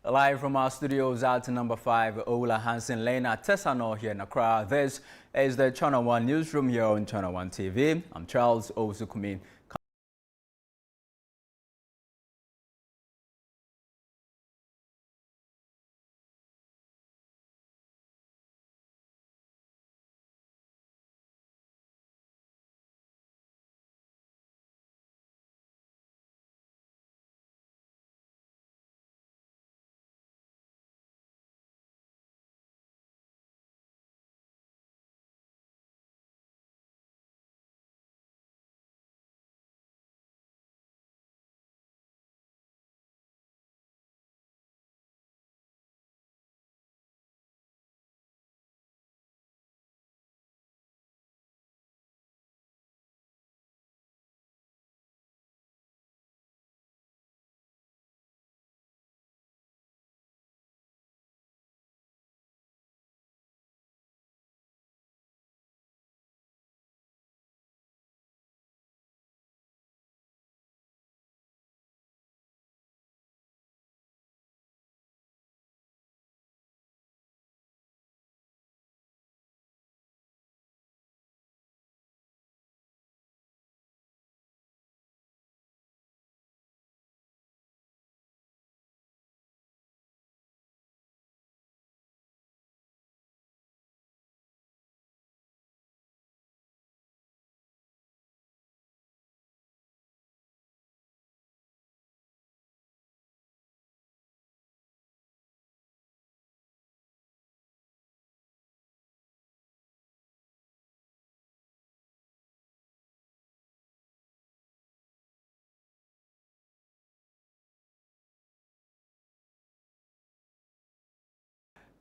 Live from our studios at number 5, Ola Hansen Lane at Tesano here in Accra. This is the ChannelOne Newsroom here on ChannelOne TV. I'm Charles Ozukumi.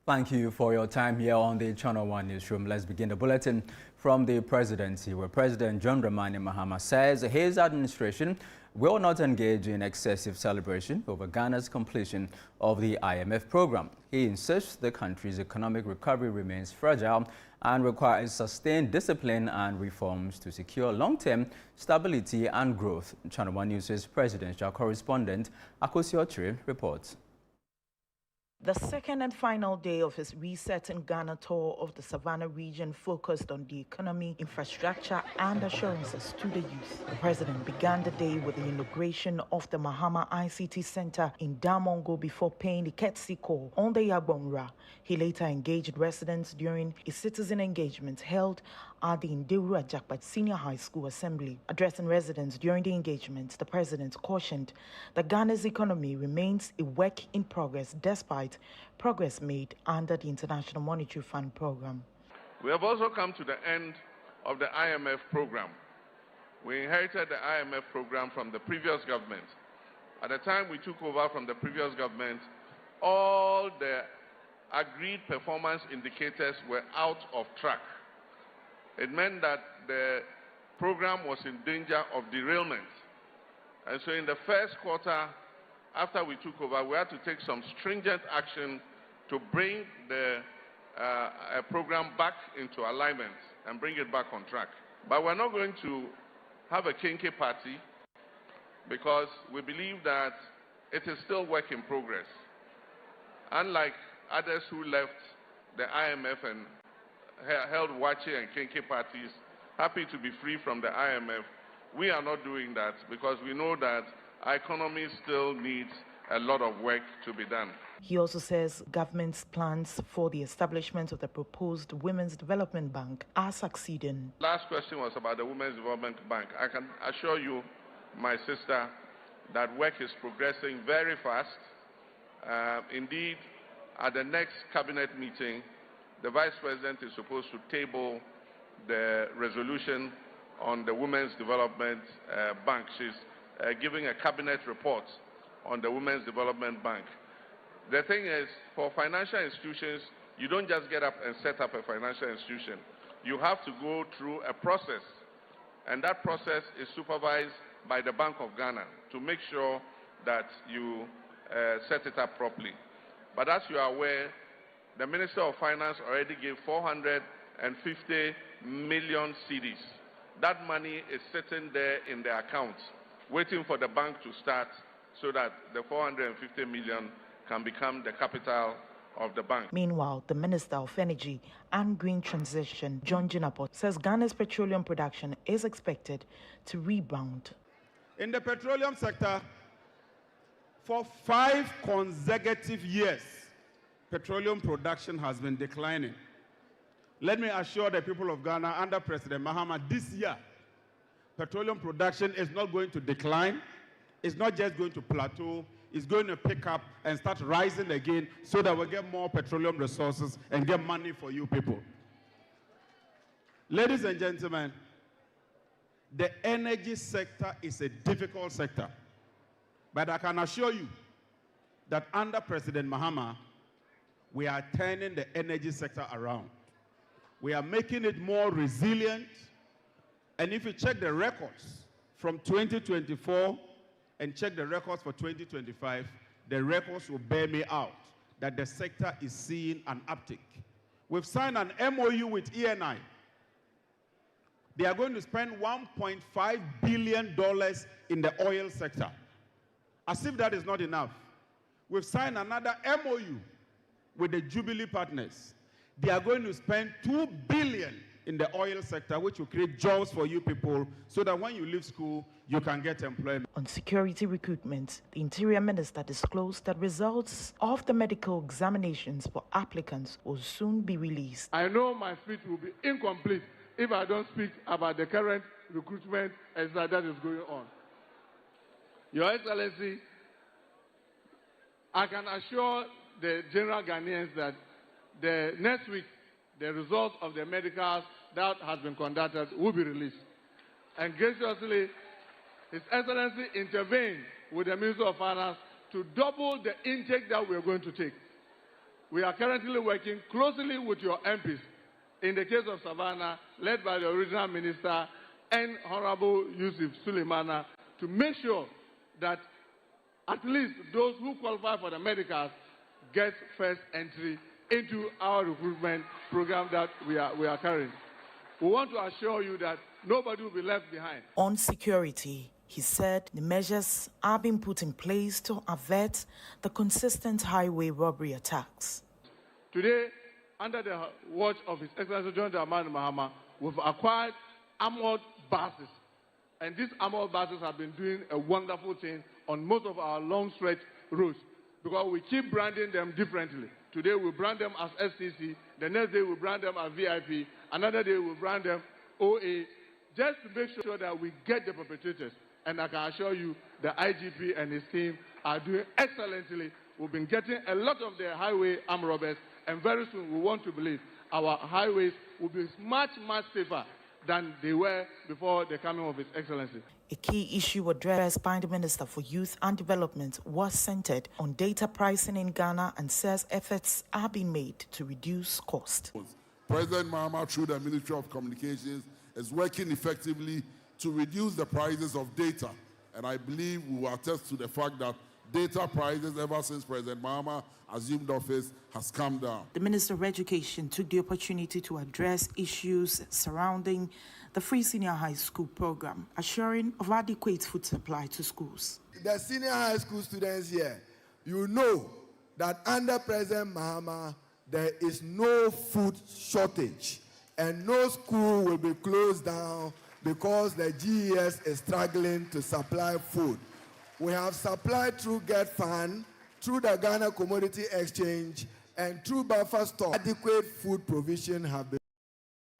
Thank you for your time here on the ChannelOne Newsroom. Let's begin the bulletin from the presidency, where President John Dramani Mahama says his administration will not engage in excessive celebration over Ghana's completion of the IMF program. He insists the country's economic recovery remains fragile and requires sustained discipline and reforms to secure long-term stability and growth. ChannelOne News' presidential correspondent Kasoa reports. The second and final day of his Reset in Ghana tour of the Savannah region focused on the economy, infrastructure and assurances to the youth. The president began the day with the inauguration of the Mahama ICT Center in Damongo before paying the courtesy call on the Yagbonra. He later engaged residents during a citizen engagement held at the Nderu Ajakpat Senior High School Assembly. Addressing residents during the engagement, the president cautioned that Ghana's economy remains a work in progress despite progress made under the International Monetary Fund program. We have also come to the end of the IMF program. We inherited the IMF program from the previous government. At the time we took over from the previous government, all the agreed performance indicators were out of track. It meant that the program was in danger of derailment. And so in the first quarter, after we took over, we had to take some stringent action to bring the program back into alignment and bring it back on track. But we're not going to have a kinky party because we believe that it is still work in progress. Unlike others who left the IMF and held wachi and kinky parties, happy to be free from the IMF, we are not doing that because we know that our economy still needs a lot of work to be done. He also says government's plans for the establishment of the proposed Women's Development Bank are succeeding. Last question was about the Women's Development Bank. I can assure you, my sister, that work is progressing very fast. Indeed, at the next cabinet meeting, the Vice President is supposed to table the resolution on the Women's Development Bank. She's giving a cabinet report on the Women's Development Bank. The thing is, for financial institutions, you don't just get up and set up a financial institution. You have to go through a process, and that process is supervised by the Bank of Ghana to make sure that you set it up properly. But as you are aware, the Minister of Finance already gave 450 million cedis. That money is sitting there in the account, waiting for the bank to start so that the 450 million can become the capital of the bank. Meanwhile, the Minister of Energy and Green Transition, John Jinapor, says Ghana's petroleum production is expected to rebound. In the petroleum sector, for 5 consecutive years, petroleum production has been declining. Let me assure the people of Ghana, under President Mahama, this year, petroleum production is not going to decline. It's not just going to plateau. It's going to pick up and start rising again so that we get more petroleum resources and get money for you people. Ladies and gentlemen, the energy sector is a difficult sector. But I can assure you that under President Mahama, we are turning the energy sector around. We are making it more resilient. And if you check the records from 2024 and check the records for 2025, the records will bear me out that the sector is seeing an uptick. We've signed an MOU with ENI. They are going to spend $1.5 billion in the oil sector. As if that is not enough, we've signed another MOU with the Jubilee partners. They are going to spend $2 billion in the oil sector, which will create jobs for you people so that when you leave school, you can get employment. On security recruitment, the Interior Minister disclosed that results of the medical examinations for applicants will soon be released. I know my speech will be incomplete if I don't speak about the current recruitment exercise that is going on. Your Excellency, I can assure the general Ghanaians that next week, the results of the medicals that has been conducted will be released. And graciously, His Excellency intervened with the Minister of Finance to double the intake that we are going to take. We are currently working closely with your MPs, in the case of Savannah, led by the original minister and Honorable Yusuf Suleimana, to make sure that at least those who qualify for the medicals get first entry into our recruitment program that we are carrying. We want to assure you that nobody will be left behind. On security, he said the measures are being put in place to avert the consistent highway robbery attacks. Today, under the watch of His Excellency John Dramani Mahama, we've acquired armored buses. And these armored buses have been doing a wonderful thing on most of our long stretch roads because we keep branding them differently. Today we brand them as SCC, the next day we brand them as VIP, another day we brand them OA, just to make sure that we get the perpetrators. And I can assure you the IGP and his team are doing excellently. We've been getting a lot of the highway armed robbers, and very soon we want to believe our highways will be much, much safer than they were before the coming of His Excellency. A key issue addressed by the Minister for Youth and Development was centered on data pricing in Ghana and says efforts are being made to reduce cost. President Mahama, through the Ministry of Communications, is working effectively to reduce the prices of data. And I believe we will attest to the fact that data prices ever since President Mahama assumed office has come down. The Minister of Education took the opportunity to address issues surrounding the free senior high school program, assuring of adequate food supply to schools. The senior high school students here, you know that under President Mahama, there is no food shortage and no school will be closed down because the GES is struggling to supply food. We have supplied through Get Fund, through the Ghana Commodity Exchange, and through buffer stock. Adequate food provision have been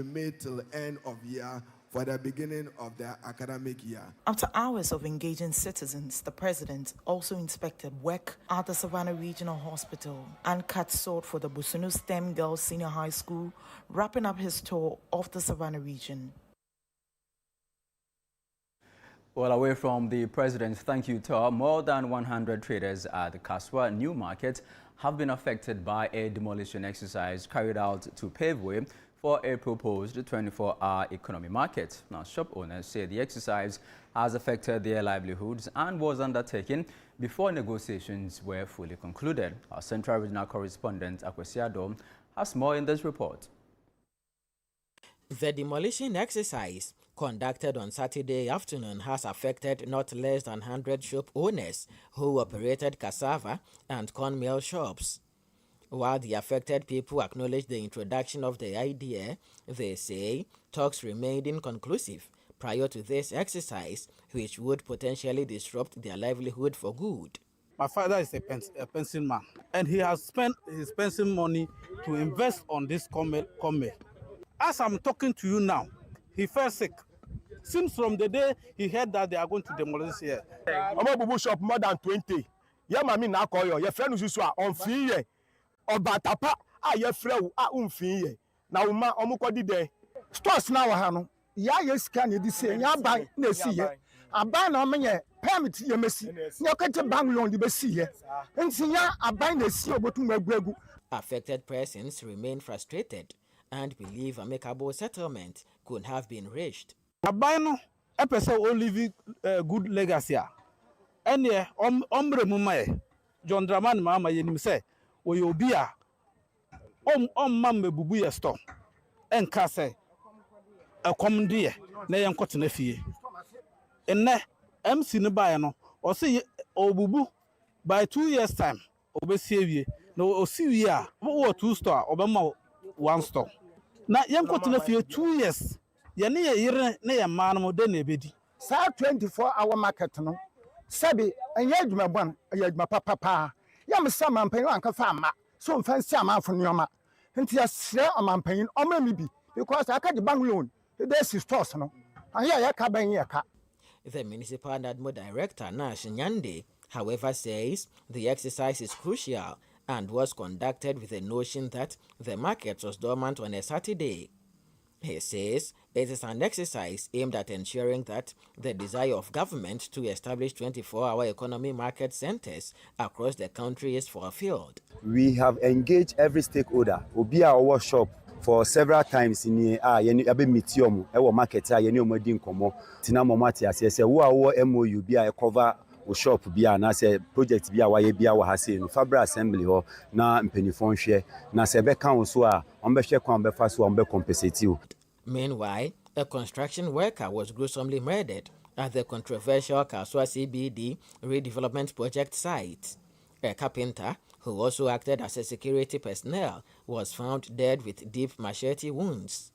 made till the end of year for the beginning of the academic year. After hours of engaging citizens, the President also inspected work at the Savannah Regional Hospital and cut salt for the Busunu STEM Girls Senior High School, wrapping up his tour of the Savannah region. Well, away from the President, thank you, Tor. More than 100 traders at the Kasoa New Market have been affected by a demolition exercise carried out to pave way for a proposed 24-hour economy market. Now, shop owners say the exercise has affected their livelihoods and was undertaken before negotiations were fully concluded. Our Central Regional Correspondent, Akwesiado, has more in this report. The demolition exercise conducted on Saturday afternoon has affected not less than 100 shop owners who operated cassava and cornmeal shops. While the affected people acknowledge the introduction of the idea, they say talks remained inconclusive prior to this exercise, which would potentially disrupt their livelihood for good. My father is a pension man, and he has spent his pension money to invest on this cornmeal. As I'm talking to you now, he fell sick. Since from the day he heard that they are going to demolish here. I'm a shop more than 20. Yeah, mammy, now call your friend who's on fee or batapa. Your friend, fee. Now, ma, day. Stores now, Hano. Ya, yes, can you say, ya buy, no see ye. I buy no many permit, you may see. You can't bang on the Bessie. And see ya, I buy the sea over to my bregu. Affected persons remain frustrated and believe amicable settlement could have been reached. I buy no episode will leave good legacy. And yeah, ombre mumae, John Draman Mama Yenim say, we will be a mamma bubuya store. And Casse a common dear, nay, and cotton a fee. And ne, MC Nabayano, or say, oh bubu, by 2 years' time, obey no, or see ya, or 2 store, or 1 store. Now, young cotton a few 2 years. Yania yere ne ya man mo de na ebedi Sa 24-hour market no sabi enye adwuma bon adwuma papa yam sa mampan anka fa ma so mfa nsi amafo nyoma nti asre amampan omra mi bi because aka the bank loan the stores no anya ya ka ban ya ka. The municipal admin director Nash Nyande, however, says the exercise is crucial and was conducted with the notion that the market was dormant on a Saturday. He says it is an exercise aimed at ensuring that the desire of government to establish 24-hour economy market centers across the country is fulfilled. We have engaged every stakeholder, obi a our shop for several times in the abemitium, our market, yeni komo, tina momati asese, wo MOU be a cover o shop be na say project be a waye be a wa hase no Fabra assembly ho na mpenifon hwe na se be kan so a on be hwe kwan be fa so on be compensate you. Meanwhile, a construction worker was gruesomely murdered at the controversial Kasoa CBD redevelopment project site. A carpenter, who also acted as a security personnel, was found dead with deep machete wounds.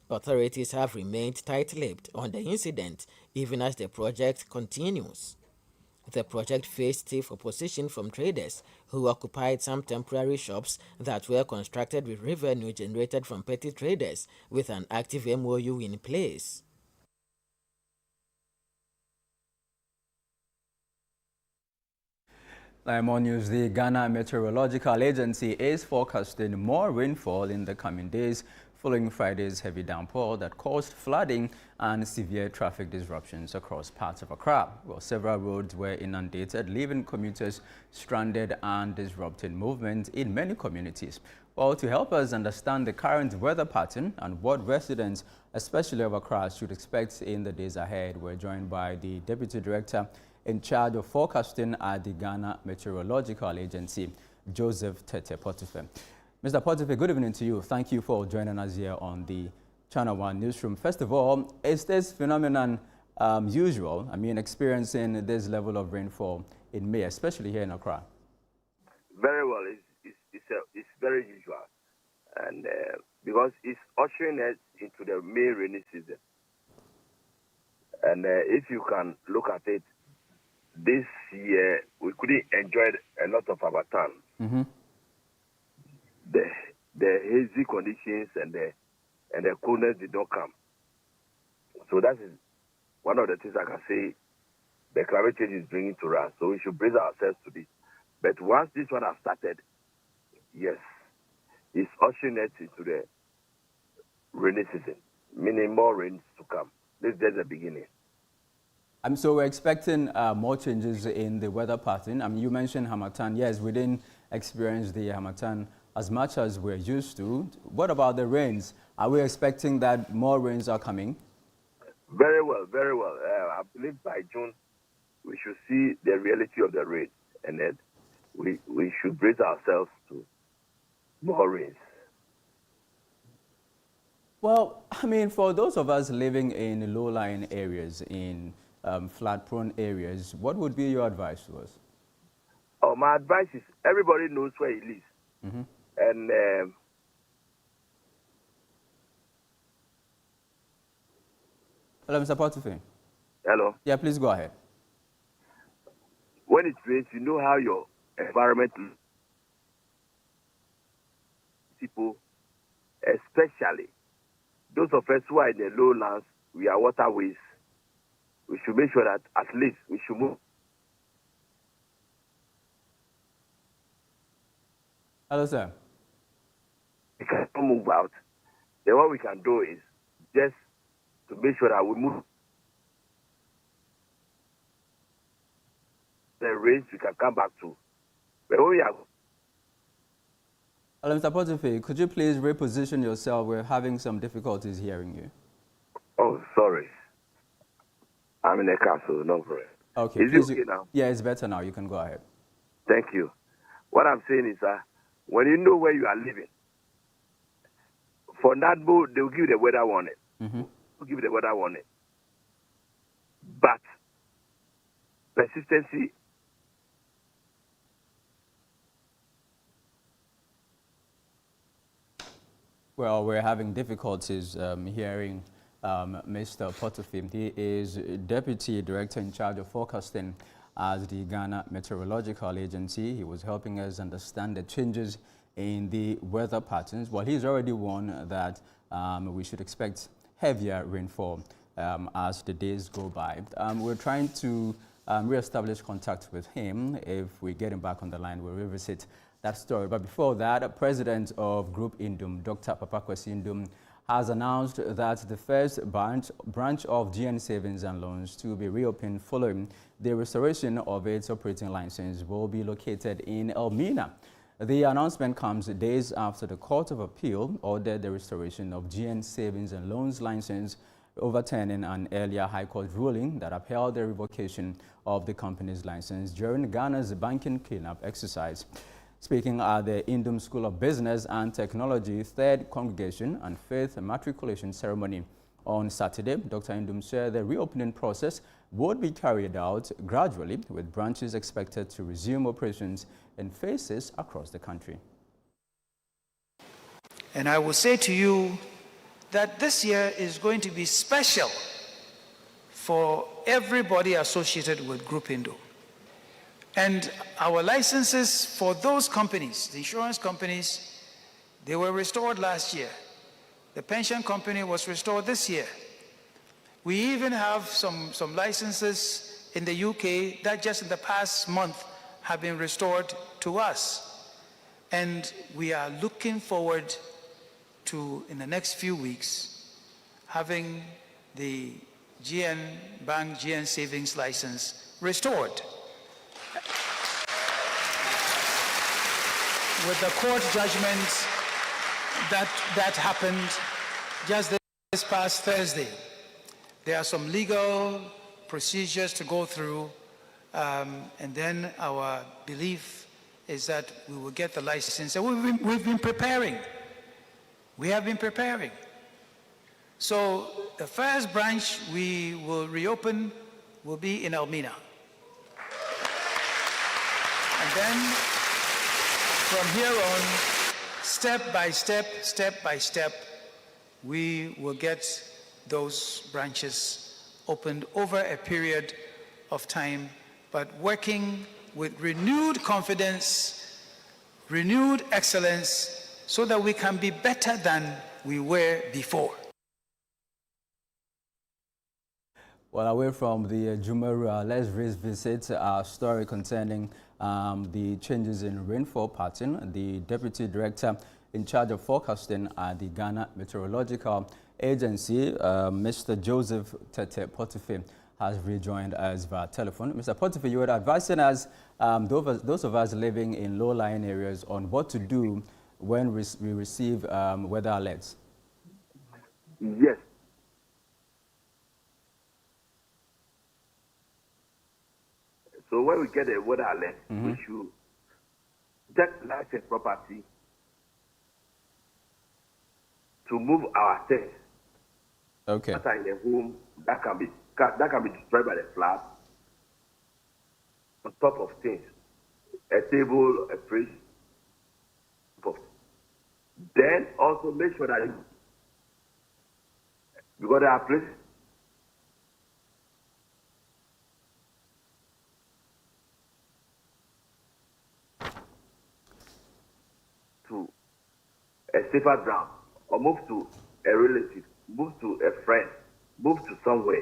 Authorities have remained tight-lipped on the incident even as the project continues. The project faced stiff opposition from traders who occupied some temporary shops that were constructed with revenue generated from petty traders with an active MOU in place. More news. The Ghana Meteorological Agency is forecasting more rainfall in the coming days following Friday's heavy downpour that caused flooding and severe traffic disruptions across parts of Accra. Well, several roads were inundated, leaving commuters stranded and disrupting movement in many communities. Well, to help us understand the current weather pattern and what residents, especially of Accra, should expect in the days ahead, we're joined by the Deputy Director in charge of forecasting at the Ghana Meteorological Agency, Joseph Tete Potife. Mr. Potife, good evening to you. Thank you for joining us here on the ChannelOne Newsroom. First of all, is this phenomenon usual? I mean, experiencing this level of rainfall in May, especially here in Accra? Very well. It's very usual. And because it's ushering us into the May rainy season. And if you can look at it, this year we couldn't enjoy a lot of our time. Mm-hmm. The hazy conditions and the coolness did not come. So that is one of the things I can say the climate change is bringing to us. So we should brace ourselves to this. But once this one has started, yes, it's ushering us into the rainy season, meaning more rains to come. This is just the beginning. So we're expecting more changes in the weather pattern. I mean, you mentioned Harmattan. Yes, we didn't experience the Harmattan as much as we're used to. What about the rains? Are we expecting that more rains are coming? Very well, very well. I believe by June we should see the reality of the rain, and then we should brace ourselves to more rains. Well, I mean, for those of us living in low-lying areas, in flood-prone areas, what would be your advice to us? Oh, my advice is everybody knows where he lives. Mm-hmm. And Hello, Mr. Potiphar. hello? Yeah, please go ahead. When it rains, you know how your environment looks. People, especially those of us who are in the lowlands, we are waterways. We should make sure that at least we should move. Hello, sir. We can't move out. Then what we can do is just to make sure that we move. The rains we can come back to. But when we are. Hello, Mr. Potiphar, could you please reposition yourself? We're having some difficulties hearing you. Oh, sorry. I'm in a car, so no problem. Okay. Is it okay now? Yeah, it's better now. You can go ahead. Thank you. What I'm saying is that when you know where you are living, for NADBO, they'll give you the weather warning. Mm-hmm. They'll give you the weather warning. But persistency. Well, we're having difficulties hearing Mr. Potiphar. He is Deputy Director in charge of forecasting at the Ghana Meteorological Agency. He was helping us understand the changes in the weather patterns. Well, he's already warned that we should expect heavier rainfall as the days go by. We're trying to re-establish contact with him. If we get him back on the line, we'll revisit that story. But before that, President of Group Indum, Dr. Papakwasi Indum, has announced that the first branch of GN Savings and Loans to be reopened following the restoration of its operating license will be located in Elmina. The announcement comes days after the Court of Appeal ordered the restoration of GN Savings and Loans license, overturning an earlier High Court ruling that upheld the revocation of the company's license during Ghana's banking cleanup exercise. Speaking at the Indum School of Business and Technology Third Congregation and Fifth Matriculation Ceremony on Saturday, Dr. Indum said the reopening process would be carried out gradually, with branches expected to resume operations in phases across the country. And I will say to you that this year is going to be special for everybody associated with Group Indum. And our licenses for those companies, the insurance companies, they were restored last year. The pension company was restored this year. We even have some licenses in the UK that just in the past month have been restored to us. And we are looking forward to, in the next few weeks, having the GN Bank GN Savings license restored. With the court judgment that happened just this past Thursday, there are some legal procedures to go through, and then our belief is that we will get the license. And we've been preparing. We have been preparing. So the first branch we will reopen will be in Elmina. And then from here on, step by step, we will get those branches opened over a period of time, but working with renewed confidence, renewed excellence, so that we can be better than we were before. Well, away from the Jumeirah, let's revisit our story concerning the changes in rainfall pattern. The Deputy Director in charge of forecasting at the Ghana Meteorological Agency, Mr. Joseph Tete Potiphar, has rejoined us via telephone. Mr. Potiphar, you were advising us, those of us living in low-lying areas, on what to do when we receive weather alerts. Yes. So when we get a weather alert, we should check licensed property to move our tents Okay. That are in a home that can be destroyed by the flood. On top of things, a table, a fridge. Then also make sure that because there are places to a safer ground, or move to a relative, move to a friend, move to somewhere.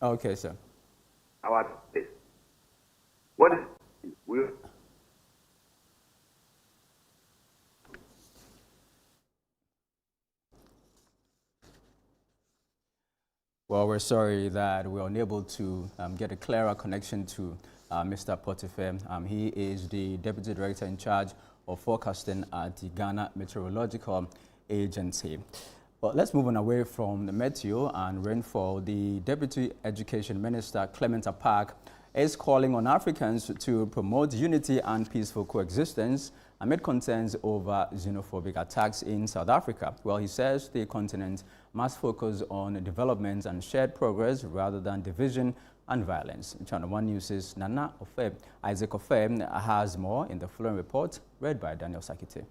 Okay, sir. Our place. What is we? Well, we're sorry that we're unable to get a clearer connection to Mr. Potife. He is the Deputy Director in charge of forecasting at the Ghana Meteorological Agency. But let's move on away from the meteo and rainfall. The Deputy Education Minister, Clement Apak, is calling on Africans to promote unity and peaceful coexistence amid concerns over xenophobic attacks in South Africa. Well, he says the continent must focus on development and shared progress rather than division and violence. ChannelOne News' Isaac Ofe has more in the following report, read by Daniel Sakite.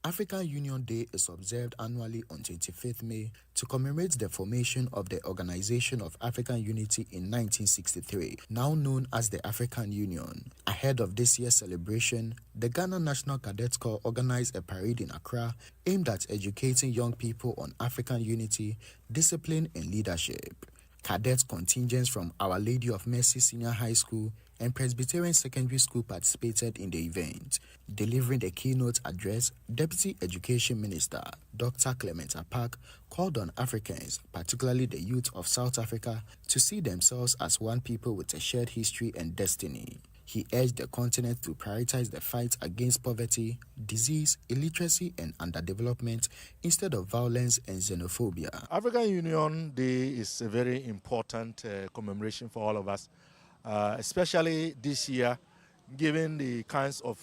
African Union Day is observed annually on 25th May to commemorate the formation of the Organization of African Unity in 1963, now known as the African Union. Ahead of this year's celebration, the Ghana National Cadet Corps organized a parade in Accra aimed at educating young people on African unity, discipline, and leadership. Cadet contingents from Our Lady of Mercy Senior High School and Presbyterian Secondary School participated in the event. Delivering the keynote address, Deputy Education Minister Dr. Clement Apak called on Africans, particularly the youth of South Africa, to see themselves as one people with a shared history and destiny. He urged the continent to prioritize the fight against poverty, disease, illiteracy, and underdevelopment instead of violence and xenophobia. African Union Day is a very important commemoration for all of us, especially this year, given the kinds of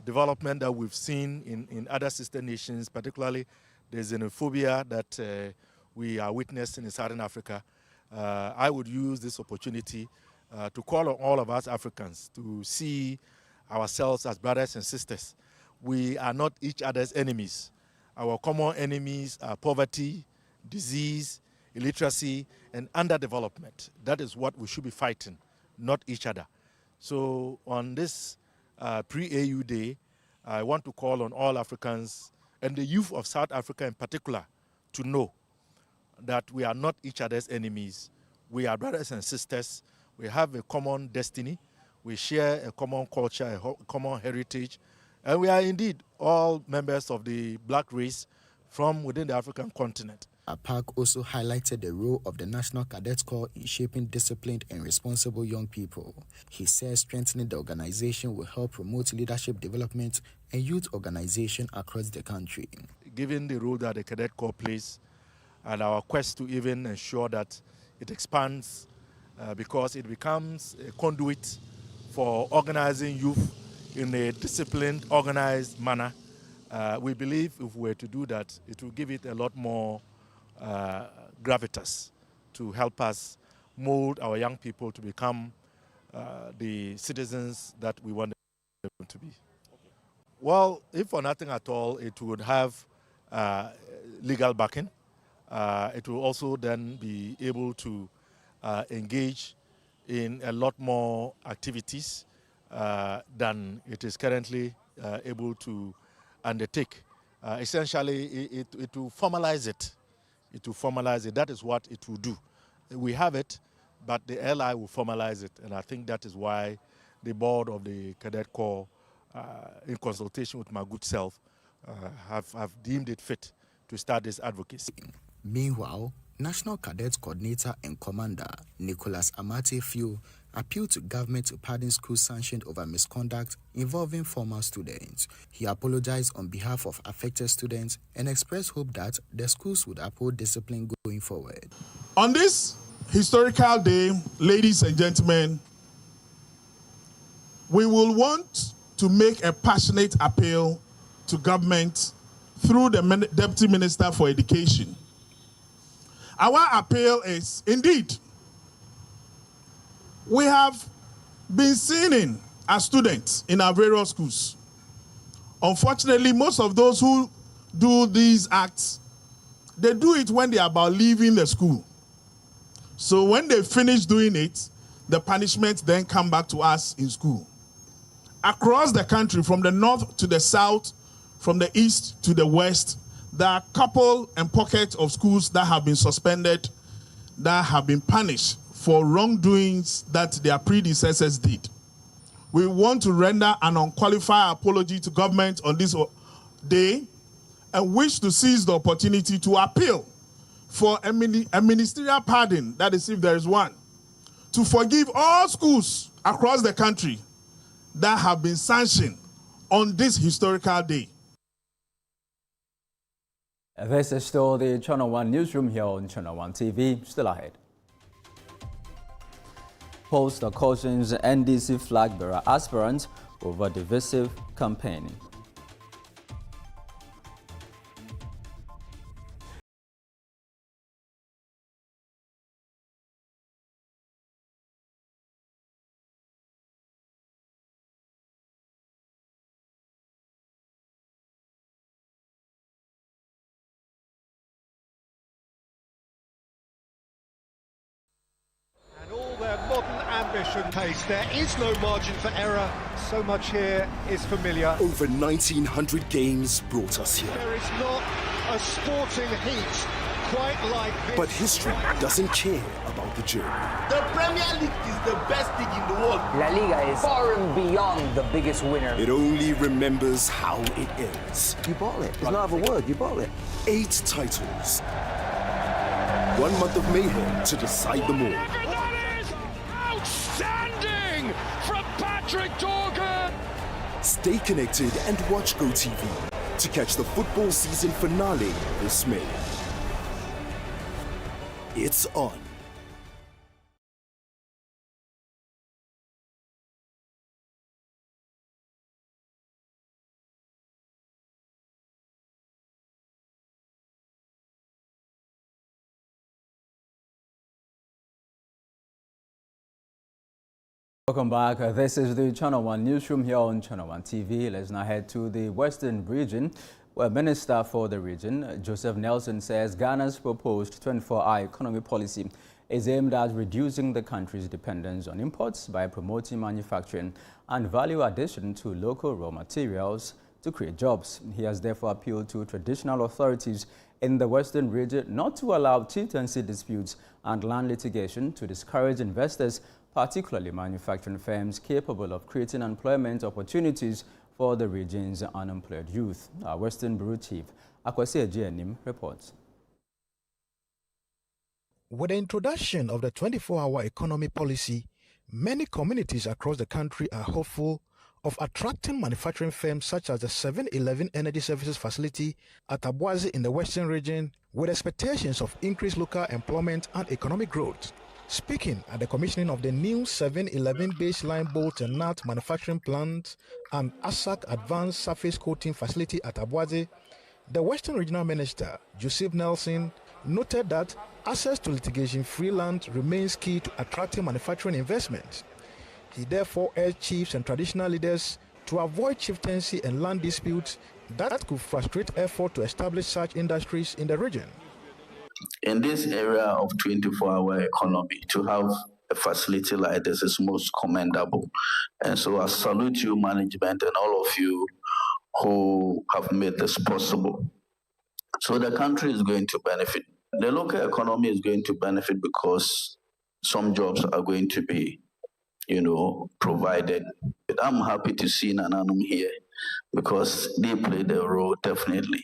development that we've seen in other sister nations, particularly the xenophobia that we are witnessing in Southern Africa. I would use this opportunity to call on all of us Africans to see ourselves as brothers and sisters. We are not each other's enemies. Our common enemies are poverty, disease, illiteracy, and underdevelopment. That is what we should be fighting, not each other. So on this pre-AU Day, I want to call on all Africans and the youth of South Africa in particular to know that we are not each other's enemies. We are brothers and sisters. We have a common destiny. We share a common culture, a common heritage. And we are indeed all members of the black race from within the African continent. Apak also highlighted the role of the National Cadet Corps in shaping disciplined and responsible young people. He says strengthening the organization will help promote leadership development and youth organization across the country. Given the role that the Cadet Corps plays and our quest to even ensure that it expands because it becomes a conduit for organizing youth in a disciplined, organized manner, we believe if we were to do that, it will give it a lot more gravitas to help us mold our young people to become the citizens that we want them to be. Okay. Well, if for nothing at all, it would have legal backing. It will also then be able to engage in a lot more activities than it is currently able to undertake. Essentially, it will formalize it. It will formalize it. That is what it will do. We have it, but the LI will formalize it. And I think that is why the board of the Cadet Corps, in consultation with my good self, have deemed it fit to start this advocacy. Meanwhile, National Cadets Coordinator and Commander Nicholas Amate Fio appealed to government to pardon schools sanctioned over misconduct involving former students. He apologized on behalf of affected students and expressed hope that the schools would uphold discipline going forward. On this historical day, ladies and gentlemen, we will want to make a passionate appeal to government through the Deputy Minister for Education. Our appeal is, indeed, we have been seeing as students in our various schools. Unfortunately, most of those who do these acts, they do it when they are about leaving the school. So when they finish doing it, the punishment then come back to us in school. Across the country, from the north to the south, from the east to the west, there are a couple and pockets of schools that have been suspended, that have been punished for wrongdoings that their predecessors did. We want to render an unqualified apology to government on this day and wish to seize the opportunity to appeal for a ministerial pardon, that is if there is one, to forgive all schools across the country that have been sanctioned on this historical day. This is still the Channel One Newsroom here on Channel One TV. Still ahead. Pollster cautions NDC flag bearer aspirants over divisive campaigning. Pace. There is no margin for error. So much here is familiar. Over 1,900 games brought us here. There is not a sporting heat quite like this. But history doesn't care about the journey. The Premier League is the best league in the world. La Liga is far and beyond the biggest winner. It only remembers how it ends. You bought it. There's no other word. You bought it. 8 titles. 1 month of mayhem to decide them all. Outstanding from Patrick Dorgan. Stay connected and watch GoTV to catch the football season finale this May. It's on. Welcome back. This is the Channel One Newsroom here on Channel One TV. Let's now head to the Western region, where Minister for the region, Joseph Nelson, says Ghana's proposed 24-hour economy policy is aimed at reducing the country's dependence on imports by promoting manufacturing and value addition to local raw materials to create jobs. He has therefore appealed to traditional authorities in the Western region not to allow chieftaincy disputes and land litigation to discourage investors, particularly manufacturing firms capable of creating employment opportunities for the region's unemployed youth. Our Western Bureau Chief, Akwasi Ejianim, reports. With the introduction of the 24-hour economy policy, many communities across the country are hopeful of attracting manufacturing firms such as the 7-Eleven Energy Services Facility at Abuazi in the Western region, with expectations of increased local employment and economic growth. Speaking at the commissioning of the new 7-Eleven baseline bolt and nut manufacturing plant and ASAC advanced surface coating facility at Abuazi, the Western Regional Minister, Joseph Nelson, noted that access to litigation-free land remains key to attracting manufacturing investment. He therefore urged chiefs and traditional leaders to avoid chieftaincy and land disputes that could frustrate effort to establish such industries in the region. In this area of 24-hour economy, to have a facility like this is most commendable. And so I salute you, management, and all of you who have made this possible. So the country is going to benefit. The local economy is going to benefit because some jobs are going to be, provided. I'm happy to see Nananum here because they played a role definitely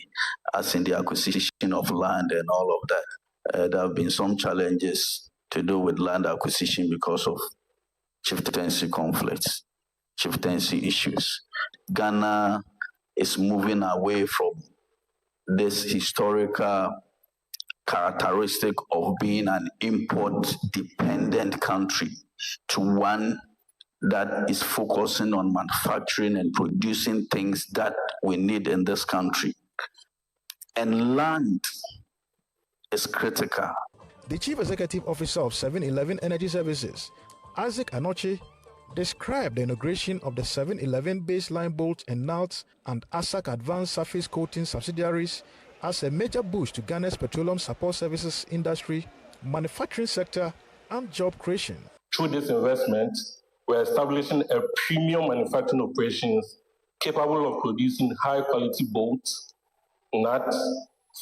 as in the acquisition of land and all of that. There have been some challenges to do with land acquisition because of chieftaincy conflicts, chieftaincy issues. Ghana is moving away from this historical characteristic of being an import-dependent country to one that is focusing on manufacturing and producing things that we need in this country. and land is critical. The Chief Executive Officer of 7-Eleven Energy Services, Isaac Anochi, described the inauguration of the 7-Eleven baseline bolts and nuts and ASAC Advanced Surface Coating subsidiaries as a major boost to Ghana's petroleum support services industry, manufacturing sector, and job creation. Through this investment, we're establishing a premium manufacturing operations capable of producing high-quality bolts, nuts,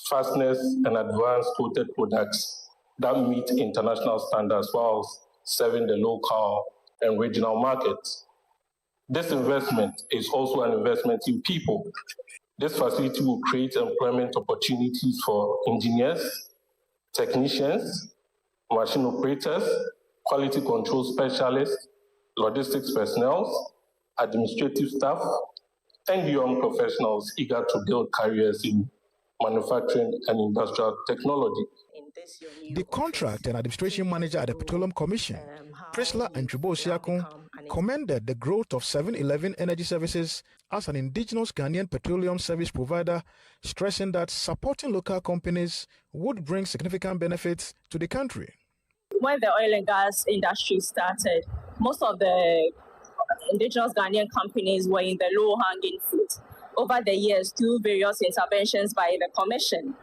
fasteners, and advanced coated products that meet international standards while serving the local and regional markets. This investment is also an investment in people. This facility will create employment opportunities for engineers, technicians, machine operators, quality control specialists, logistics personnel, administrative staff, and young professionals eager to build careers in manufacturing and industrial technology. The contract and administration manager at the Petroleum Commission, Priscilla Antribo-Siakun, commended the growth of 7-Eleven Energy Services as an indigenous Ghanaian petroleum service provider, stressing that supporting local companies would bring significant benefits to the country. When the oil and gas industry started, most of the indigenous Ghanaian companies were in the low-hanging fruit. Over the years, through various interventions by the Commission,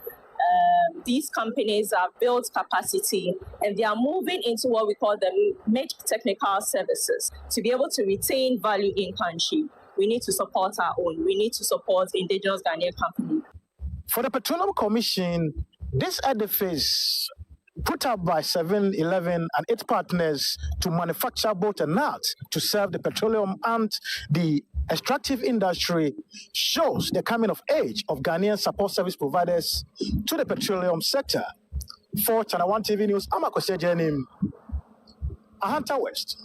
these companies have built capacity and they are moving into what we call the mid-technical services. To be able to retain value in country, we need to support our own. We need to support indigenous Ghanaian companies. For the Petroleum Commission, this edifice put up by 7-Eleven and its partners to manufacture both and nuts to serve the petroleum and the extractive industry shows the coming of age of Ghanaian support service providers to the petroleum sector. For ChannelOne TV News, I'm Akosua Jenim, Ahanta West.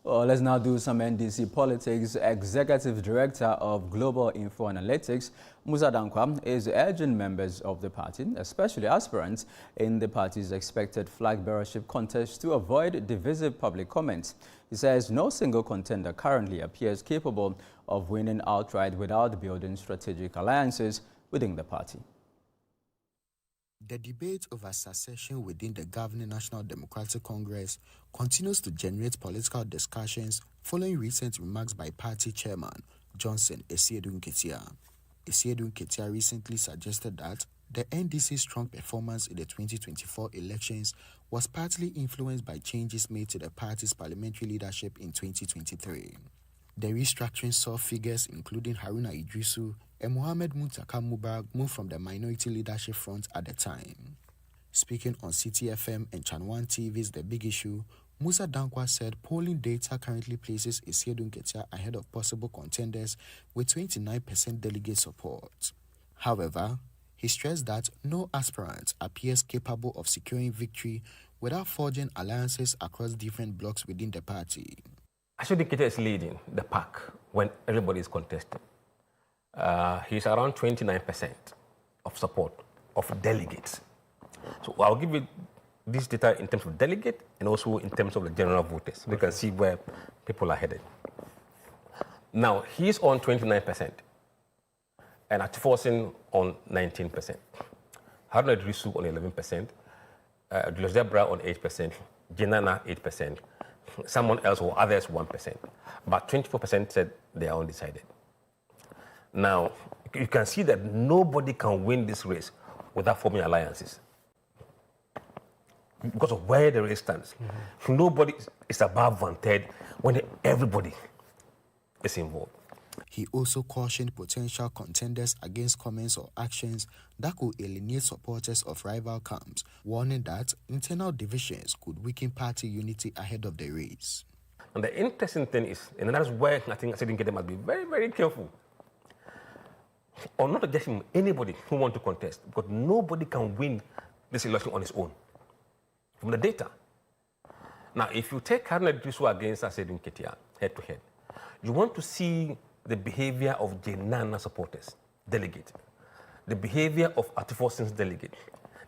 Well, let's now do some NDC politics. Executive Director of Global Info Analytics, Musa Dankwa, is urging members of the party, especially aspirants in the party's expected flag bearership contest, to avoid divisive public comments. He says no single contender currently appears capable of winning outright without building strategic alliances within the party. The debate over succession within the governing National Democratic Congress continues to generate political discussions following recent remarks by party chairman Johnson Esiedun Ketia. Esiedun Ketia recently suggested that the NDC's strong performance in the 2024 elections was partly influenced by changes made to the party's parliamentary leadership in 2023. The restructuring saw figures including Haruna Idrisu and Mohamed Muntaka Mubarak moved from the minority leadership front at the time. Speaking on CTFM and ChannelOne TV's The Big Issue, Musa Dankwa said polling data currently places Esiedun Ketia ahead of possible contenders with 29% delegate support. However, he stressed that no aspirant appears capable of securing victory without forging alliances across different blocks within the party. Esiedun Ketia is leading the pack when everybody is contesting. He's around 29% of support of delegates. So I'll give you this data in terms of delegate and also in terms of the general voters. We can see where people are headed. Now, he's on 29% and Atiforsin on 19%. Haruna Idrisu on 11%, Julius Debra on 8%, Jenana 8%, someone else or others 1%. But 24% said they are undecided. Now, you can see that nobody can win this race without forming alliances because of where the race stands. Mm-hmm. Nobody is above one-third when everybody is involved. He also cautioned potential contenders against comments or actions that could alienate supporters of rival camps, warning that internal divisions could weaken party unity ahead of the race. And the interesting thing is, and that's where I think Esiedun Ketia must be very, very careful, or not just anybody who wants to contest, because nobody can win this election on his own from the data. Now, if you take Haruna Idrisu against Esiedun Ketia head-to-head, you want to see the behavior of Jenana supporters, delegate, the behavior of Atiforsin's delegate,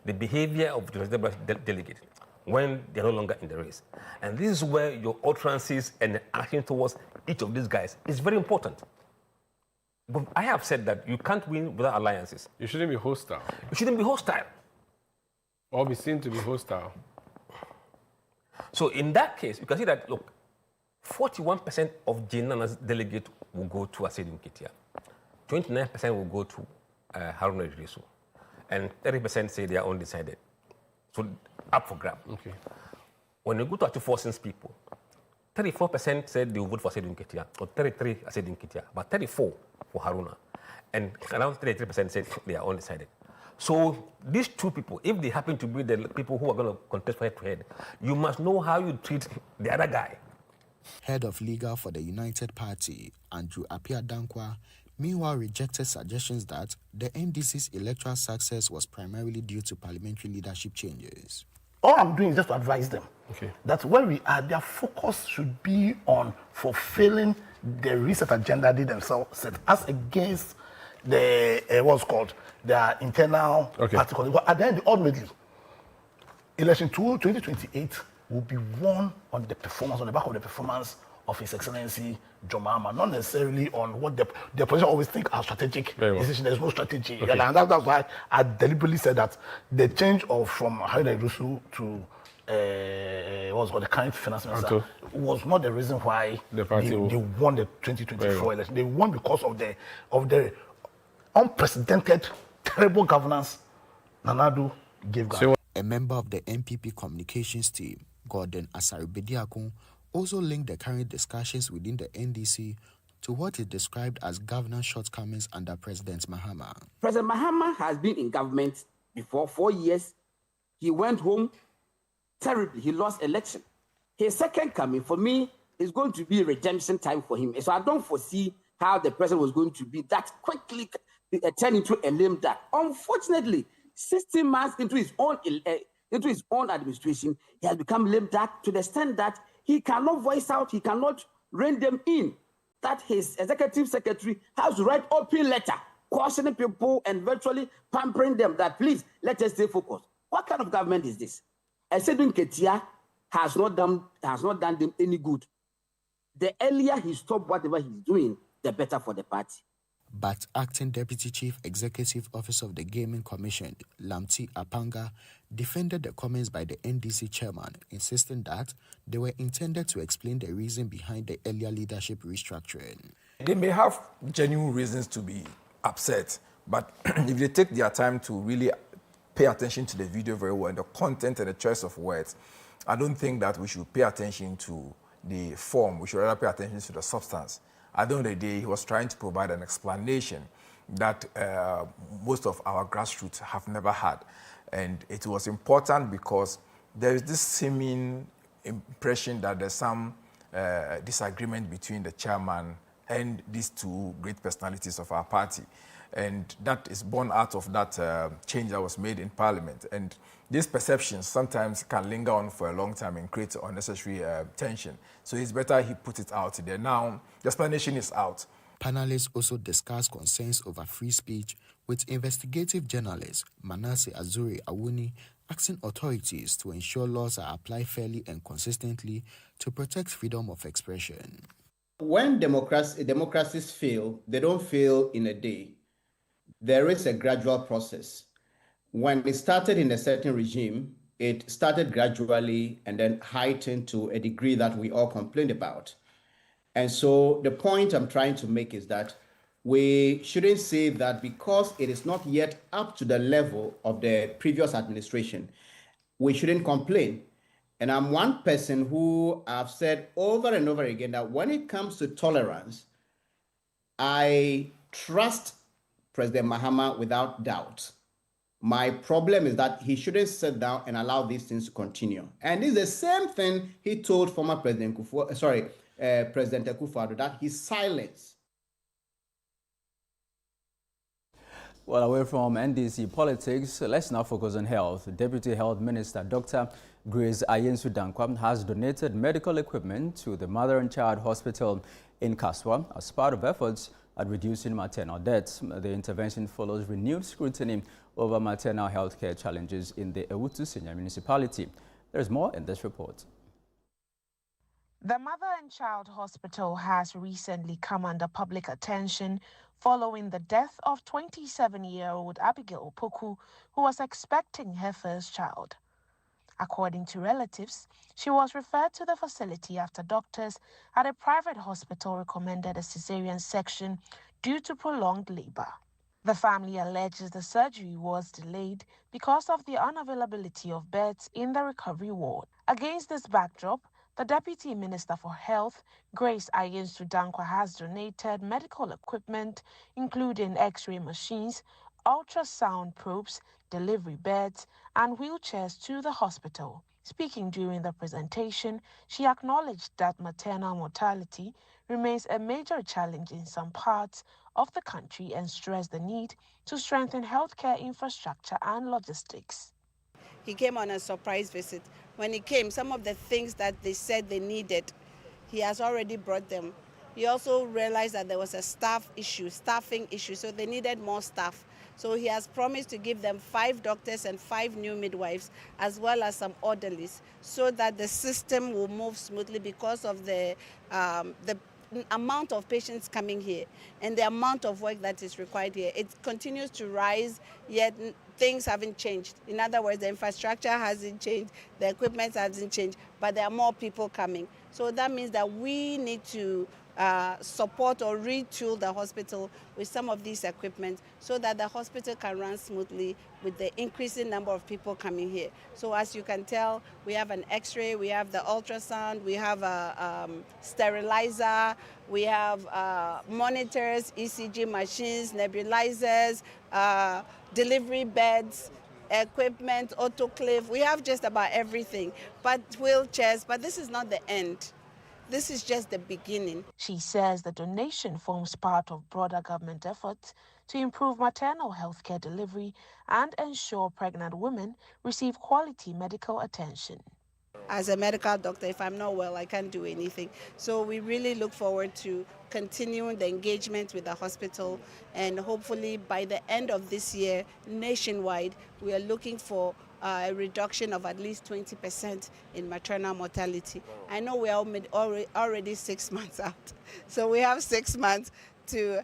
the behavior of Julius Debra's delegate. when they're no longer in the race. And this is where your utterances and action towards each of these guys is very important. But I have said that you can't win without alliances. You shouldn't be hostile. You shouldn't be hostile. Or be seen to be hostile. So in that case, you can see that, look, 41% of Jinana's delegate will go to Asedin Kitia. 29% will go to Haruna Idrisu. And 30% say they are undecided. So up for grab. Okay. When you go to Forcings people, 34% said they will vote for Asedin Kitia, or 33 Asedin Kitia, but 34 for Haruna. And around 33% said they are undecided. So these two people, if they happen to be the people who are going to contest head-to-head, you must know how you treat the other guy. Head of Legal for the United Party, Andrew Appiah Dankwa, meanwhile rejected suggestions that the NDC's electoral success was primarily due to parliamentary leadership changes. All I'm doing is just to advise them that where we are, their focus should be on fulfilling the reset agenda they themselves set, as against the what's called their internal party. At the end, ultimately, election 2028 will be won on the performance, on the back of the performance of His Excellency John Mahama, not necessarily on what the opposition always think are strategic decisions. There's no strategy. And that's why I deliberately said that the change from Haruna Idrisu to what's called the current finance minister was not the reason why they won the 2024 election. They won because of the unprecedented, terrible governance Nana Addo gave Ghana. A member of the MPP communications team, Gordon Asaribediakun, also linked the current discussions within the NDC to what is described as governance shortcomings under President Mahama. President Mahama has been in government before 4 years. He went home terribly. He lost election. His second coming, for me, is going to be redemption time for him. So I don't foresee how the president was going to be that quickly turned into a lame duck. Unfortunately, 16 months into his own administration, he has become lame duck to the extent that he cannot voice out, he cannot rein them in. That his executive secretary has to write open letter cautioning people and virtually pampering them that please let us stay focused. What kind of government is this? Asedin Ketia has not done them any good. The earlier he stopped whatever he's doing, the better for the party. But acting Deputy Chief Executive Officer of the Gaming Commission, Lamti Apanga, defended the comments by the NDC chairman, insisting that they were intended to explain the reason behind the earlier leadership restructuring. They may have genuine reasons to be upset, but if they take their time to really pay attention to the video very well, and the content and the choice of words, I don't think that we should pay attention to the form. We should rather pay attention to the substance. At the end of the day, he was trying to provide an explanation that most of our grassroots have never had. And it was important because there is this seeming impression that there's some disagreement between the chairman and these two great personalities of our party. And that is born out of that change that was made in Parliament. And these perceptions sometimes can linger on for a long time and create unnecessary tension. So it's better he put it out there. Now, the explanation is out. Panelists also discussed concerns over free speech, with investigative journalist Manasseh Azuri Awuni asking authorities to ensure laws are applied fairly and consistently to protect freedom of expression. When democracies fail, they don't fail in a day. There is a gradual process. When it started in a certain regime, it started gradually and then heightened to a degree that we all complained about. And so the point I'm trying to make is that we shouldn't say that because it is not yet up to the level of the previous administration, we shouldn't complain. And I'm one person who I've said over and over again that when it comes to tolerance, I trust President Mahama without doubt. My problem is that he shouldn't sit down and allow these things to continue. And this is the same thing he told former President President Akufo-Addo, that his silence. Well, away from NDC politics, let's now focus on health. Deputy Health Minister Dr. Grace Ayensu Dankwa has donated medical equipment to the Mother and Child Hospital in Kasoa as part of efforts at reducing maternal deaths. The intervention follows renewed scrutiny over maternal health care challenges in the Ewutu Senior Municipality. There's more in this report. The Mother and Child Hospital has recently come under public attention following the death of 27-year-old Abigail Opoku, who was expecting her first child. According to relatives, she was referred to the facility after doctors at a private hospital recommended a cesarean section due to prolonged labor. The family alleges the surgery was delayed because of the unavailability of beds in the recovery ward. Against this backdrop, the Deputy Minister for Health, Grace Ayensu-Dankwa, has donated medical equipment, including X-ray machines, ultrasound probes, delivery beds, and wheelchairs to the hospital. Speaking during the presentation, she acknowledged that maternal mortality remains a major challenge in some parts of the country and stressed the need to strengthen healthcare infrastructure and logistics. He came on a surprise visit. When he came, some of the things that they said they needed, he has already brought them. He also realized that there was a staffing issue, so they needed more staff. So he has promised to give them 5 doctors and 5 new midwives, as well as some orderlies, so that the system will move smoothly because of the amount of patients coming here and the amount of work that is required here. It continues to rise, yet things haven't changed. In other words, the infrastructure hasn't changed, the equipment hasn't changed, but there are more people coming. So that means that we need to support or retool the hospital with some of these equipment so that the hospital can run smoothly with the increasing number of people coming here. So as you can tell, we have an X-ray, we have the ultrasound, we have a sterilizer, we have monitors, ECG machines, nebulizers, delivery beds, equipment, autoclave. We have just about everything, but wheelchairs, but this is not the end. This is just the beginning. She says the donation forms part of broader government efforts to improve maternal health care delivery and ensure pregnant women receive quality medical attention. As a medical doctor, if I'm not well, I can't do anything. So we really look forward to continuing the engagement with the hospital, and hopefully by the end of this year, nationwide, we are looking for a reduction of at least 20% in maternal mortality. I know we are already 6 months out, so we have 6 months to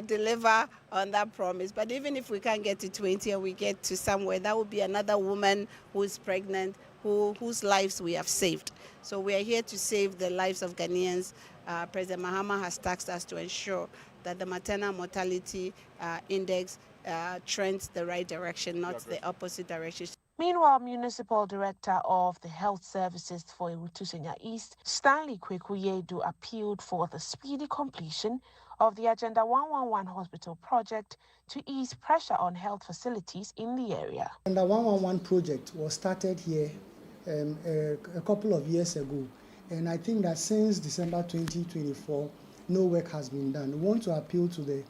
deliver on that promise. But even if we can't get to 20 and we get to somewhere, that would be another woman who is pregnant, whose lives we have saved. So we are here to save the lives of Ghanaians. President Mahama has tasked us to ensure that the maternal mortality index trends the right direction, not the opposite direction. Meanwhile, Municipal Director of the Health Services for Ewutu-Senya East, Stanley Kwekuyedu, appealed for the speedy completion of the Agenda 111 hospital project to ease pressure on health facilities in the area. The 111 project was started here a couple of years ago, and I think that since December 2024, no work has been done. We want to appeal to the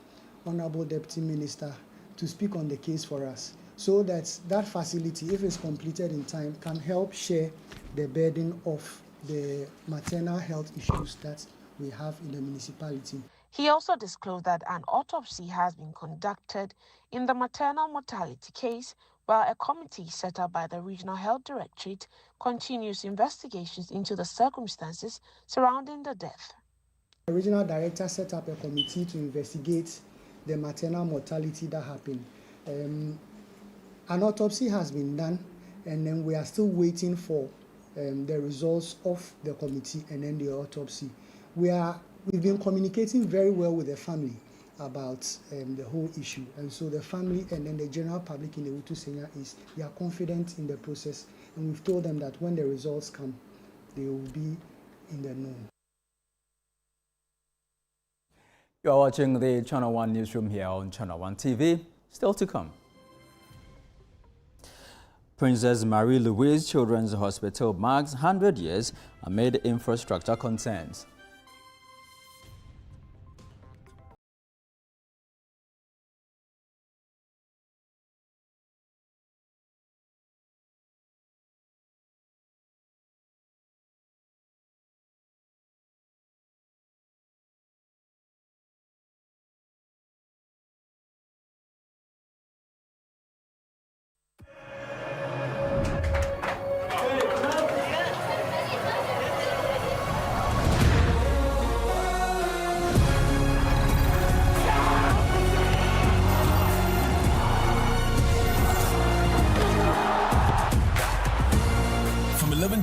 Honorable Deputy Minister to speak on the case for us, so that that facility, if it's completed in time, can help share the burden of the maternal health issues that we have in the municipality. He also disclosed that an autopsy has been conducted in the maternal mortality case, while a committee set up by the Regional Health Directorate continues investigations into the circumstances surrounding the death. The Regional Director set up a committee to investigate the maternal mortality that happened. An autopsy has been done, and then we are still waiting for the results of the committee and then the autopsy. We've been communicating very well with the family about the whole issue, and so the family and then the general public in the Ewutu-Senya East, they are confident in the process, and we've told them that when the results come, they will be in the know. You are watching the Channel One Newsroom here on Channel One TV. Still to come. Princess Marie Louise Children's Hospital marks 100 years amid infrastructure concerns.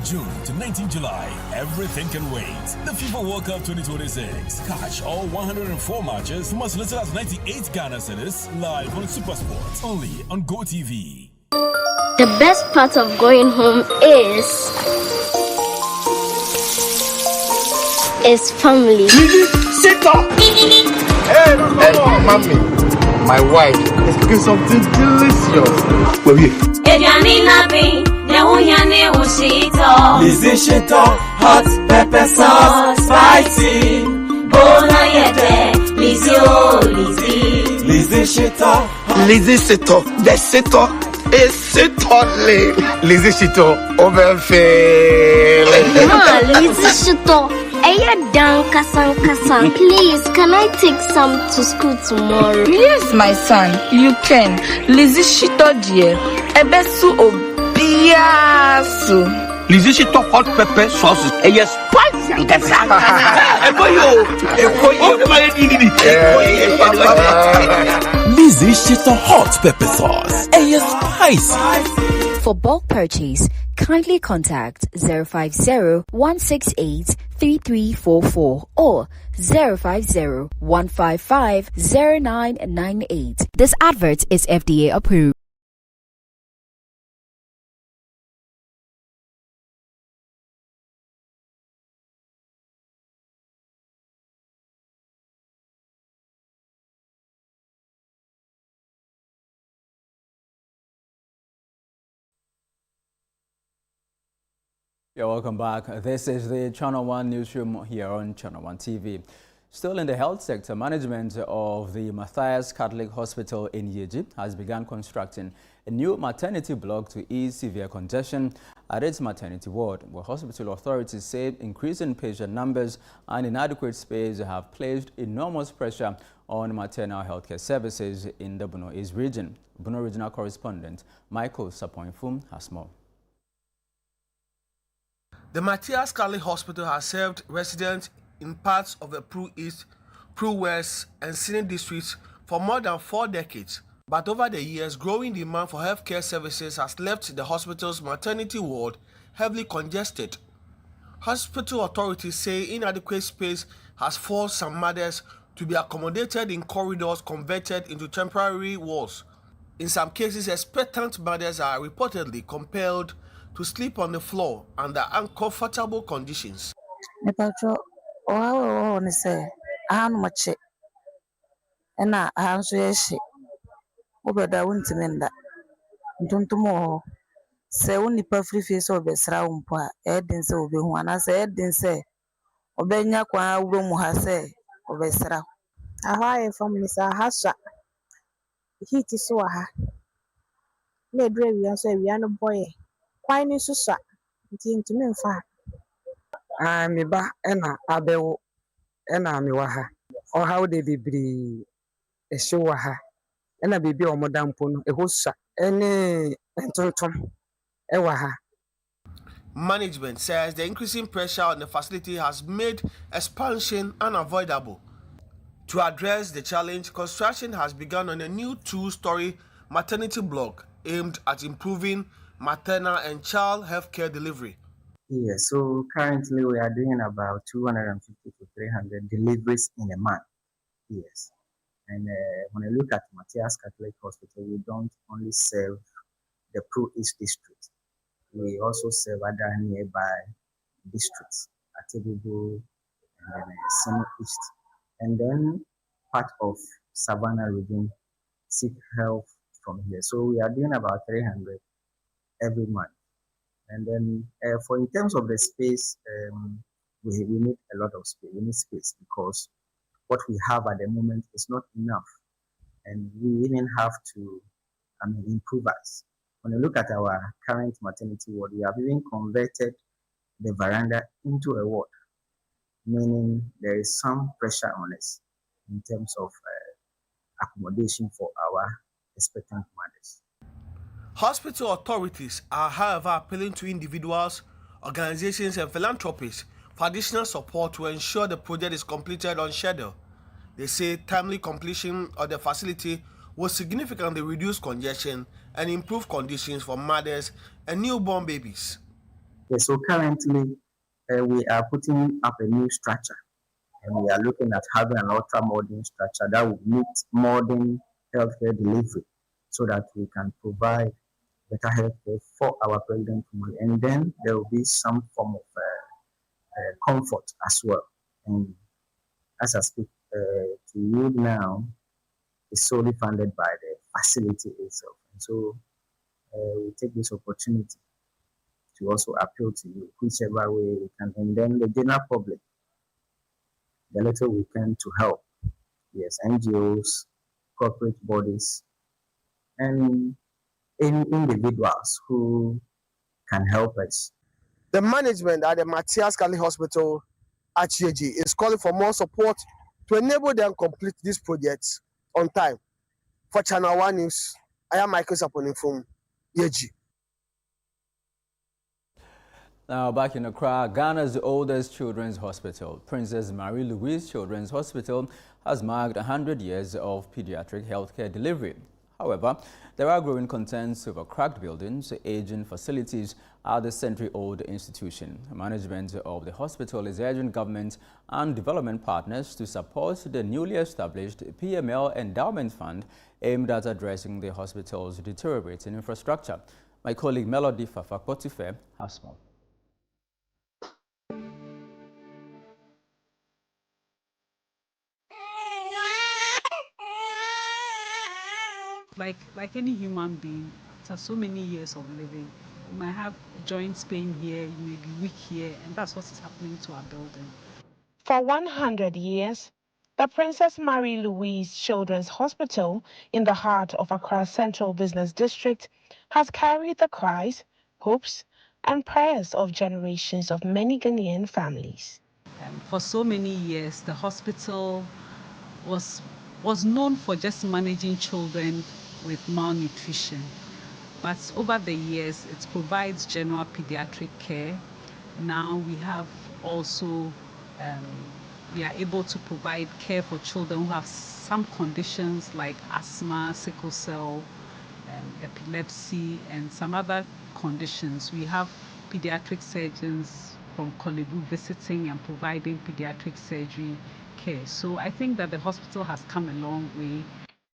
June to 19 July, everything can wait. The FIFA World Cup 2026. Catch all 104 matches from as little as 98 Ghana cedis live on SuperSport, only on GoTV. The best part of going home is family. Sit up! Hey, mommy, my wife is cooking something delicious. Well, Lizzie Shito, hot pepper sauce, spicy. Bona yete, Lizzie, oh Lizzie. Lizzie Shito, Lizzie Shito, the Shito is Shito. Lizzie Shito, over Lizzie Shito. Please, can I take some to school tomorrow? Yes, my son, you can. Lizzie Shito, dear. Ebesu obiasu. Lizzie Shito hot pepper sauce. Yes, spicy and kasa. Lizzie Shito hot pepper sauce. Yes, spicy. For bulk purchase, kindly contact 050-168-3344 or 050-155-0998. This advert is FDA approved. Yeah, welcome back. This is the Channel One Newsroom here on Channel One TV. Still in the health sector, management of the Mathias Catholic Hospital in Yeji has begun constructing a new maternity block to ease severe congestion at its maternity ward, where hospital authorities say increasing patient numbers and inadequate space have placed enormous pressure on maternal healthcare services in the Bono East region. Bono regional correspondent Michael Sapoinfum has more. The Mathias Catholic Hospital has served residents in parts of the Pro East, Pro West, and Sydney districts for more than 4 decades. But over the years, growing demand for healthcare services has left the hospital's maternity ward heavily congested. Hospital authorities say inadequate space has forced some mothers to be accommodated in corridors converted into temporary wards. In some cases, expectant mothers are reportedly compelled to sleep on the floor under uncomfortable conditions. Miba ena abewo ena miwaha o how de bibri eshowaha ena bibi omodampo no ehosa ene entontom ewaha. Management says the increasing pressure on the facility has made expansion unavoidable. To address the challenge, construction has begun on a new 2-story maternity block aimed at improving maternal and child healthcare delivery. Yes, so currently we are doing about 250 to 300 deliveries in a month. Yes. And when I look at Mathias Catholic Hospital, we don't only serve the Pro East district. We also serve other nearby districts, Atebubu and then Semi East. And then part of Savannah region seek help from here. So we are doing about 300 every month. And then for in terms of the space, we need a lot of space. We need space because what we have at the moment is not enough. And we even have to improve us. When you look at our current maternity ward, we have even converted the veranda into a ward, meaning there is some pressure on us in terms of accommodation for our expectant mothers. Hospital authorities are, however, appealing to individuals, organizations, and philanthropists for additional support to ensure the project is completed on schedule. They say timely completion of the facility will significantly reduce congestion and improve conditions for mothers and newborn babies. Okay, so currently we are putting up a new structure, and we are looking at having an ultra-modern structure that will meet modern healthcare delivery so that we can provide better healthcare for our pregnant women. And then there will be some form of comfort as well. And as I speak to you now, it's solely funded by the facility itself. And so we take this opportunity to also appeal to you, whichever way we can. And then the general public, the little we can to help. Yes, NGOs, corporate bodies, and any individuals who can help us. The management at the Mathias Catholic Hospital at Yeji is calling for more support to enable them complete this project on time. For Channel One News, I am Michael Saponin from Yeji. Now back in Accra, Ghana's oldest children's hospital, Princess Marie Louise Children's Hospital, has marked 100 years of pediatric healthcare delivery. However, there are growing concerns over cracked buildings, aging facilities at the century-old institution. Management of the hospital is urging government and development partners to support the newly established PML Endowment Fund aimed at addressing the hospital's deteriorating infrastructure. My colleague Melody Fafakotife has more. Like any human being, after so many years of living, you might have joint pain here, you may be weak here, and that's what is happening to our building. For 100 years, the Princess Marie Louise Children's Hospital in the heart of Accra's Central Business District has carried the cries, hopes, and prayers of generations of many Ghanaian families. For so many years, the hospital was known for just managing children with malnutrition. But over the years, it provides general pediatric care. Now we have also, we are able to provide care for children who have some conditions like asthma, sickle cell, epilepsy, and some other conditions. We have pediatric surgeons from Kolebu visiting and providing pediatric surgery care. So I think that the hospital has come a long way.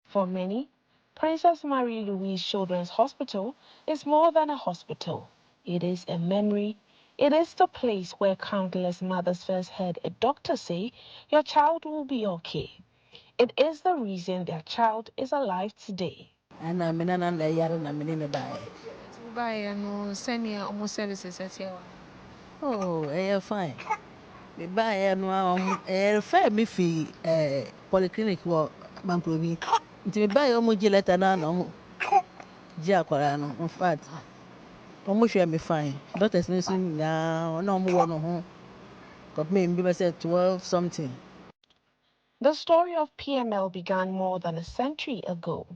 For many, Princess Marie Louise Children's Hospital is more than a hospital. It is a memory. It is the place where countless mothers first heard a doctor say, "Your child will be okay." It is the reason their child is alive today. And I'm in an oh, fine. Me buy and fair me fee polyclinic work, Mamprovi. To buy almost gelatin no Giacorano, in fact. Almost share me fine. Doctors listen now, no more no home. Got me in said 12 something. The story of PML began more than a century ago.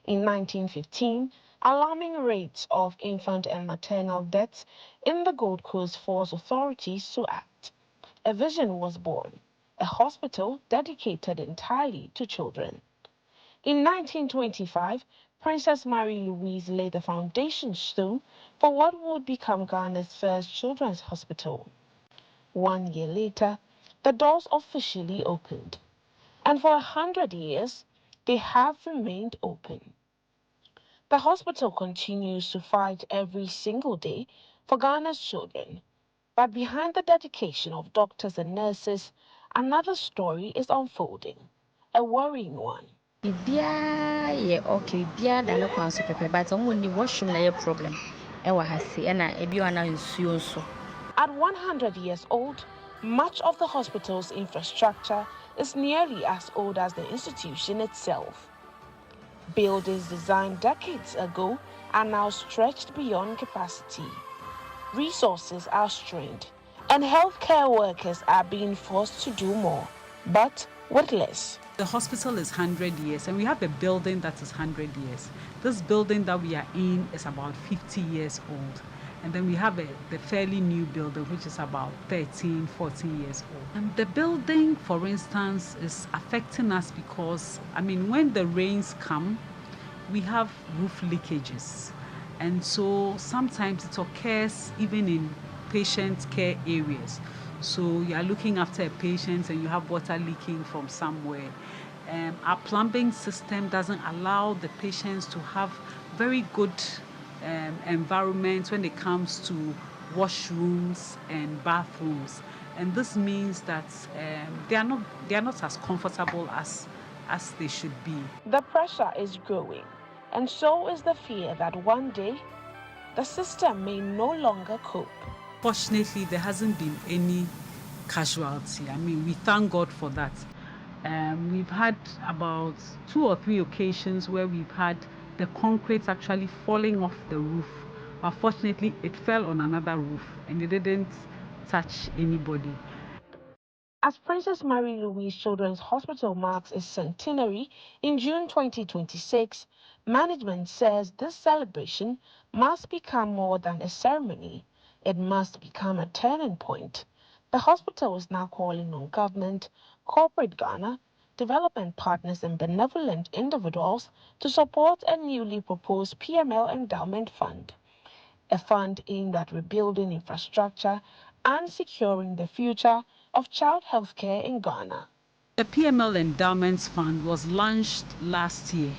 In 1915, alarming rates of infant and maternal deaths in the Gold Coast forced authorities to act. A vision was born, a hospital dedicated entirely to children. In 1925, Princess Marie Louise laid the foundation stone for what would become Ghana's first children's hospital. 1 year later, the doors officially opened. And for 100 years, they have remained open. The hospital continues to fight every single day for Ghana's children. But behind the dedication of doctors and nurses, another story is unfolding, a worrying one. Okay, but only washroom na problem. At 100 years old, much of the hospital's infrastructure is nearly as old as the institution itself. Buildings designed decades ago are now stretched beyond capacity. Resources are strained, and healthcare workers are being forced to do more, but with less. The hospital is 100 years, and we have a building that is 100 years. This building that we are in is about 50 years old. And then we have the fairly new building, which is about 13, 14 years old. And the building, for instance, is affecting us because, when the rains come, we have roof leakages. And so sometimes it occurs even in patient care areas. So you are looking after a patient and you have water leaking from somewhere. Our plumbing system doesn't allow the patients to have very good environment when it comes to washrooms and bathrooms. And this means that they are not as comfortable as they should be. The pressure is growing, and so is the fear that one day the system may no longer cope. Fortunately, there hasn't been any casualty. I mean, we thank God for that. We've had about 2 or 3 occasions where we've had the concrete actually falling off the roof. Unfortunately, it fell on another roof and it didn't touch anybody. As Princess Marie Louise Children's Hospital marks its centenary in June 2026, management says this celebration must become more than a ceremony. It must become a turning point. The hospital is now calling on government, corporate Ghana, development partners and benevolent individuals to support a newly proposed PML endowment fund, a fund aimed at rebuilding infrastructure and securing the future of child health care in Ghana. The PML Endowments Fund was launched last year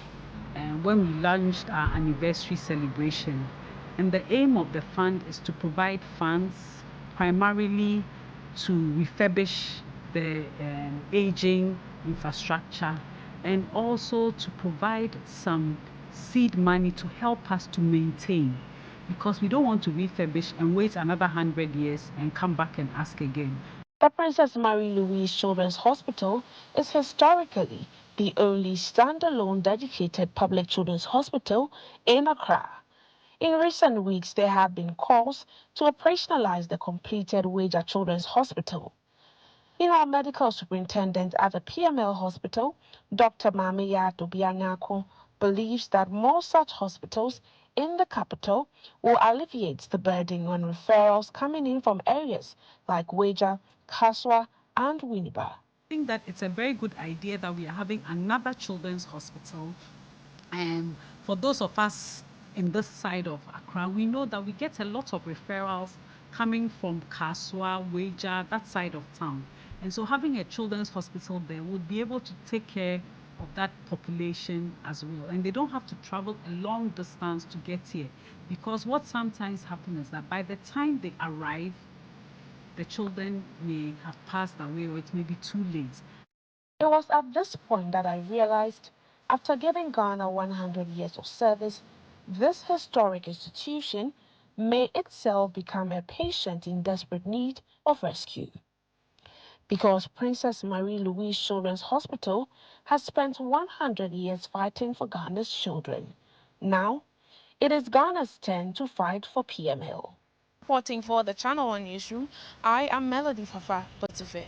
when we launched our anniversary celebration. And the aim of the fund is to provide funds primarily to refurbish the aging infrastructure and also to provide some seed money to help us to maintain, because we don't want to refurbish and wait another 100 years and come back and ask again. The Princess Marie Louise Children's Hospital is historically the only standalone dedicated public children's hospital in Accra. In recent weeks, there have been calls to operationalize the completed Weija Children's Hospital. Our medical superintendent at the PML Hospital, Dr. Mamiya Dobianyako, believes that more such hospitals in the capital will alleviate the burden on referrals coming in from areas like Weija, Kasoa, and Winneba. I think that it's a very good idea that we are having another children's hospital. And for those of us in this side of Accra, we know that we get a lot of referrals coming from Kasoa, Weija, that side of town. And so having a children's hospital there would be able to take care of that population as well. And they don't have to travel a long distance to get here, because what sometimes happens is that by the time they arrive, the children may have passed away or it may be too late. It was at this point that I realized, after giving Ghana 100 years of service, this historic institution may itself become a patient in desperate need of rescue. Because Princess Marie Louise Children's Hospital has spent 100 years fighting for Ghana's children. Now, it is Ghana's turn to fight for PML. Reporting for the ChannelOne Newsroom, I am Melody Fafa Botife.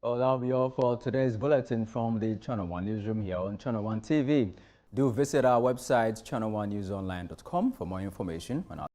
Well, that'll be all for today's bulletin from the ChannelOne Newsroom here on ChannelOne TV. Do visit our website, channelonenewsonline.com, for more information on our